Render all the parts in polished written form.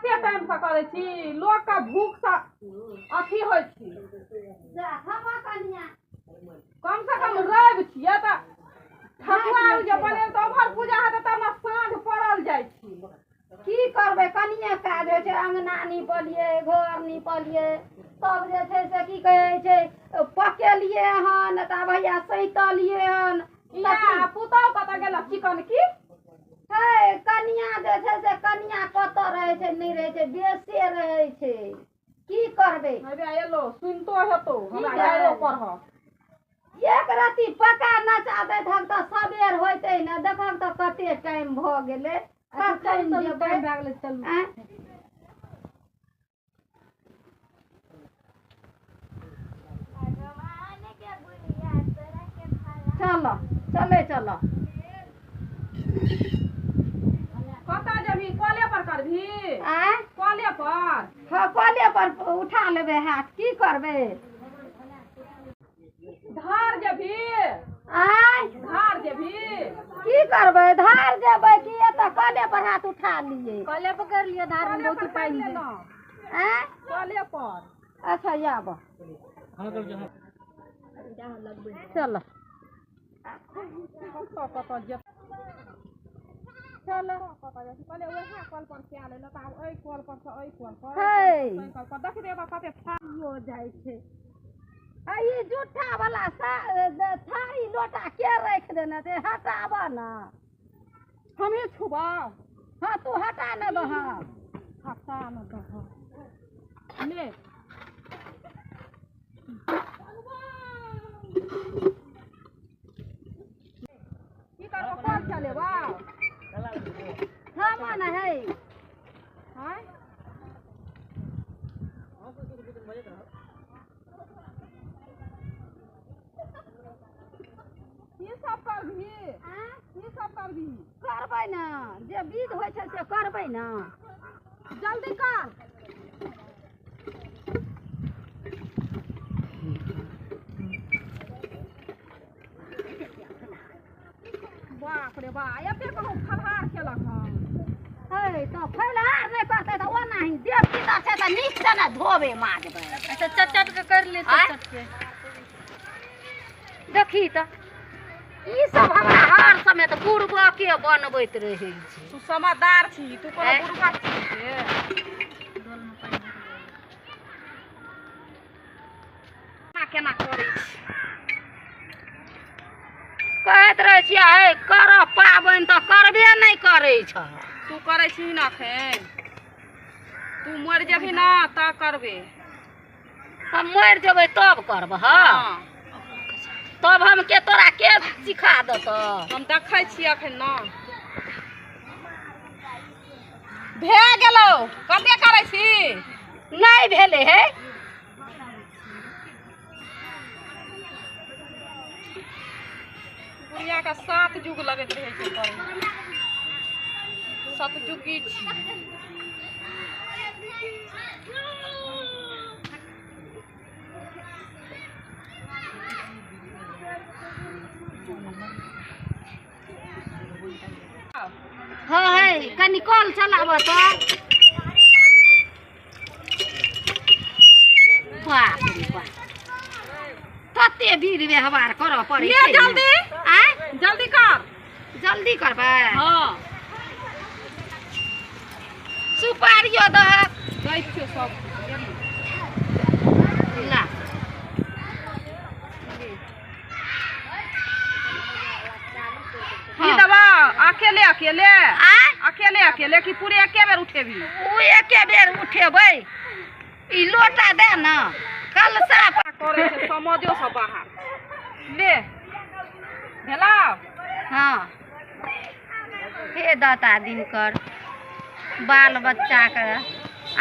कते टाइम से करे छी लोग का भूख से अथी होय छी कम से कम रवि छियै त ठकुआ जे बने त ओभर पूजा हेतै तब न साँझ पड़ल जाय छी की करबै कनिए काज होइ छै अंगना नीपलियै घर नीपलियै तब जे छै से की कहै छै पकेलियै हन त भैया सैतलियै हन या पुतौ कतऽ गेल चिकन की है कनिया जे छै से कनिया कतऽ रहै छै नहीं रहै छै बेसे रहै छै की करबै अबे एलो सुनतो हेतो हमरा गायरो पढ़त एक रत्ती पका नचा दैत हक त सबेर होइतै न देखक त कते टाइम भ गेलै कखन जेबै भए गेलै चलू चलो चले चलो कतऽ जेबही कले पर करबही आय कले पर हाँ कले पर उठा लेबै हाथ की करबै धार जेबही आय धार जेबही की करबै धार जेबै कि एतऽ कले पर हाथ उठा लिए कले पर कर लियो धार में बहुत पानी है आय कले पर अच्छा आब चलो कतऽ जे चलो पहले वहाँ कल पर से आले त ओइ कल पर से ओइ कल पर है कल पर देख देबा कते हो जाइ छै आ ई जूठा वाला थारी लोटा के रख देने ते हटाबा ना हमें छुबा हाँ तू हटा न दह हटा न दह ले की करबो कल चले बा हम न है हैं की सब करबही की सब करबही करबै ना जे विध होइ छै से करबै ना जल्दी कर बाप रे बा एते कहूँ फलहार केलक हन है तो फलहार नहीं करते तो ओना ही देव पिता छै त नीक से ना धोबे माजबै अच्छा चट के कर ले चट के देखी त ई सब हमरा हर समय त बुढ़बा के बनबैत रहै छै तू समझदार छी तू कोनो बुढ़बा छी केना करै छी कहैत रहै छियै हे करऽ पाबनि त करबे नहीं करै छ तू करै छी ना एखन तू मर जेबही ना त करबे हम मर जेबै तब करब हाँ तब हम के तोरा के सिखा देत हम देखै छी एखन ना भए गेलौ कते करै छी नहीं भेले है बुढ़िया का 7 जुग लगैत रहै छै करे 7 जुगी छी हाँ है कनी कॉल चलाब तो बाप रे बाप कते भीड़ व्यवहार करऽ पड़ै ले जल्दी आय जल्दी कर जल्दी करबै हाँ सुपारियो दह दै छियो सब ला की दबा अकेले अकेले आय अकेले अकेले कि पूरे एके बेर उठेबी उ एके बेर उठेबै ई लोटा दे न कलसा करे छै समझो सब बाहर ले भेला हाँ हे दाता दिनकर बाल बच्चा के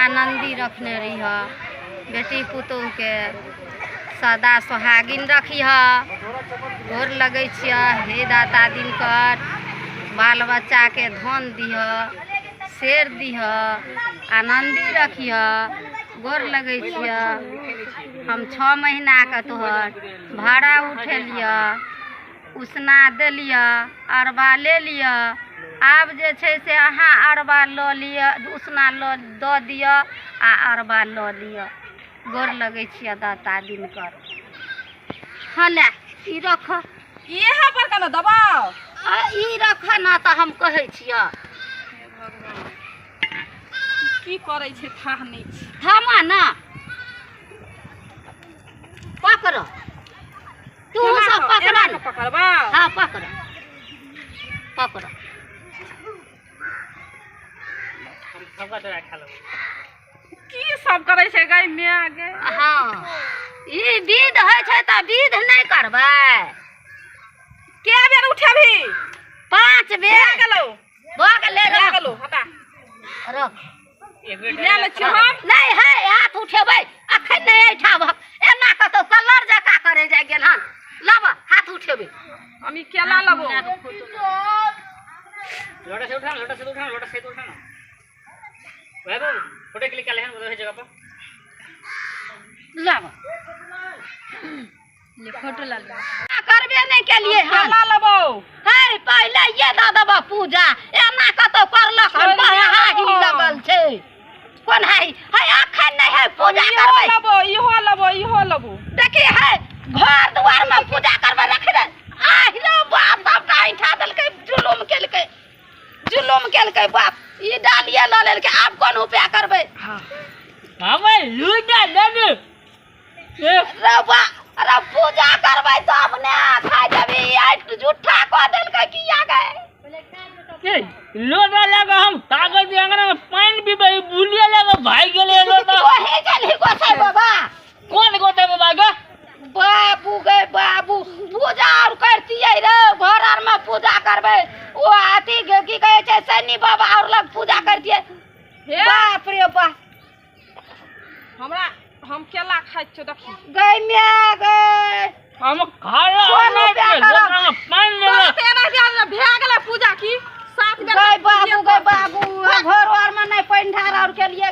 आनंदी रखने रही बेटी पुतोह के सदा सुहागिन रखी गोर लगै छियै हे दाता दिनकर बाल बच्चा के धन दिह शेर दिह आनंदी रखिह गोर लगै छियै हम 6 महीना के तोहर भाड़ा उठेलिए उसना देलिए अरबा ले लिया आब जे छै से अहाँ अरबा लऽ लिअ, उसना दऽ दिअ आ अरबा लऽ लिअ। गोर लगै छियै दाता दिनकर। हाँ ले ई रख, इहे पर केना दबाव ई रख ना तऽ हम कहै छियै। की करै छै थाह नहि छै। थामा ना पकड़, तू सब पकड़। पकड़बा हाँ पकड़ पकड़। की सब करै छै गै माय गे। हाँ ई विध होइ छै तऽ विध नहि करबै। के बेर उठेबही? 5 बेर गेलौ भऽ गेलै। गेलौ हटा रख ले ले छी हम। नहीं है हाथ उठेबै अखन नहीं उठाबह। एना कतौ कलर जका करे जा गेल हन। लब हाथ उठेबै। हम ई केला लेबो। लोटा से उठा, लोटा से उठा, लोटा से उठा ना। वह तो फोटो क्लिक कर ले हैं उधर जगह पर। लब ले फोटो ला ले। करबे नहीं के लिए हन। केला लेबो। है पहले ये द देबा पूजा। एना कतौ करलक हन हाही लगल छै। कोन है अखन नहीं है पूजा करबै। लेबो इहो लेबो इहो लेबो। देखी है घर द्वार में पूजा करबै रख दे। आहि रे बाप सब का उठा देलकै, जुलुम केलकै बाप। ई डालिया ल लेलकै, आब कोन उपाय करबै। हमें लूटा दे रे बा अरे पूजा करबै तब ने खाइ देबी। आई झूठा कह देलकै किया गए। लोटा लगा हम कागज के अंगना में पानी पीबे बुलिया लगा भाई गेले लोटा। ओहे गेली गोसाई बाबा। कौन गोते बाबा गे? बाबू गए बाबू पूजा और करतियै रे। घर आर में पूजा करबै ओ अथी की कहै छै शनि बाबा और लग पूजा करतियै। हे बाप रे बाप हमरा हम केला खाइ छियो देखी। गई मैं गई हम खाला कोन